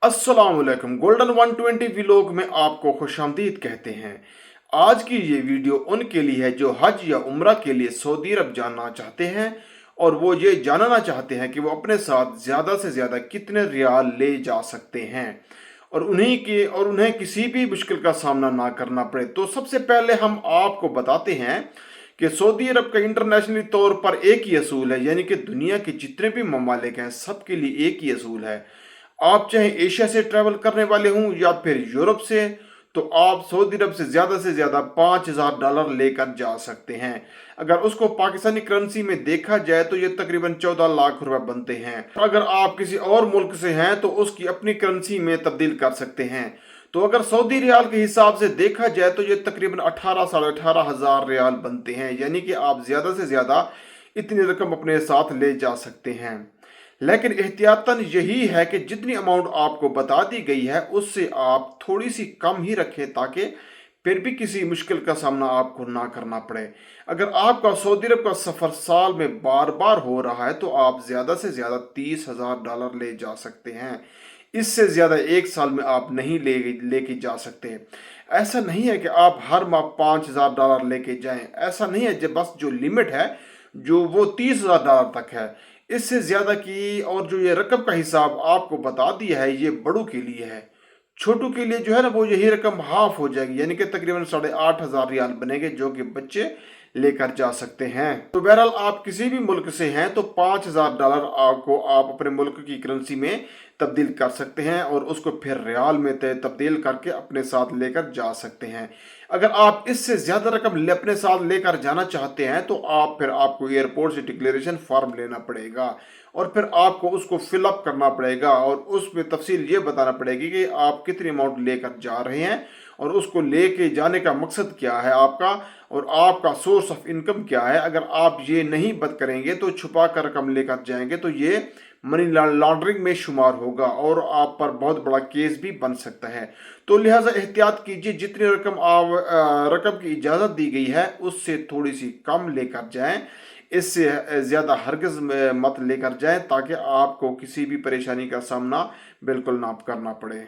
अस्सलामुअलैकुम। Golden 120 vlog में आपको खुशामदीद कहते हैं। आज की ये वीडियो उनके लिए है जो हज या उम्रा के लिए सऊदी अरब जाना चाहते हैं और वो ये जानना चाहते हैं कि वो अपने साथ ज़्यादा से ज़्यादा कितने रियाल ले जा सकते हैं और उन्हें किसी भी मुश्किल का सामना ना करना पड़े। तो सबसे पहले हम आपको बताते हैं कि सऊदी अरब का इंटरनेशनली तौर पर एक ही असूल है, यानी कि दुनिया के जितने भी ममालिक हैं सबके लिए एक ही असूल है। आप चाहे एशिया से ट्रैवल करने वाले हों या फिर यूरोप से, तो आप सऊदी अरब से ज़्यादा $5,000 लेकर जा सकते हैं। अगर उसको पाकिस्तानी करेंसी में देखा जाए तो ये तकरीबन 14 लाख रुपए बनते हैं। अगर आप किसी और मुल्क से हैं तो उसकी अपनी करेंसी में तब्दील कर सकते हैं। तो अगर सऊदी रियाल के हिसाब से देखा जाए तो ये तकरीबन 18 साढ़े 18 हज़ार रियाल बनते हैं, यानी कि आप ज़्यादा से ज़्यादा इतनी रकम अपने साथ ले जा सकते हैं। लेकिन एहतियातन यही है कि जितनी अमाउंट आपको बता दी गई है उससे आप थोड़ी सी कम ही रखें, ताकि फिर भी किसी मुश्किल का सामना आपको ना करना पड़े। अगर आपका सऊदी अरब का सफ़र साल में बार बार हो रहा है तो आप ज़्यादा से ज़्यादा $30,000 ले जा सकते हैं। इससे ज़्यादा एक साल में आप नहीं लेके जा सकते। ऐसा नहीं है कि आप हर माह $5,000 लेके जाएं। ऐसा नहीं है, जब बस जो लिमिट है जो वो $30,000 तक है। इससे ज़्यादा की और जो ये रकम का हिसाब आपको बता दिया है ये बड़ों के लिए है। छोटू के लिए जो है ना वो यही रकम हाफ हो जाएगी, यानी कि तकरीबन 8,500 रियाल बनेंगे जो कि बच्चे लेकर जा सकते हैं। तो बहरहाल आप किसी भी मुल्क से हैं तो $5,000 आपको आप अपने मुल्क की करेंसी में तब्दील कर सकते हैं और उसको फिर रियाल में तब्दील करके अपने साथ लेकर जा सकते हैं। अगर आप इससे ज़्यादा रकम अपने साथ लेकर जाना चाहते हैं तो फिर आपको एयरपोर्ट से डिक्लेरेशन फॉर्म लेना पड़ेगा और फिर आपको उसको फिलअप करना पड़ेगा और उसमें तफसील ये बताना पड़ेगी कि आप कितनी अमाउंट लेकर जा रहे हैं और उसको लेके जाने का मकसद क्या है आपका और आपका सोर्स ऑफ इनकम क्या है। अगर आप ये नहीं बत करेंगे तो छुपा कर रकम लेकर जाएंगे तो ये मनी लॉन्ड्रिंग में शुमार होगा और आप पर बहुत बड़ा केस भी बन सकता है। तो लिहाजा एहतियात कीजिए, जितनी रकम की इजाज़त दी गई है उससे थोड़ी सी कम लेकर जाएं। इससे ज़्यादा हरगिज़ मत लेकर जाएं ताकि आपको किसी भी परेशानी का सामना बिल्कुल ना करना पड़े।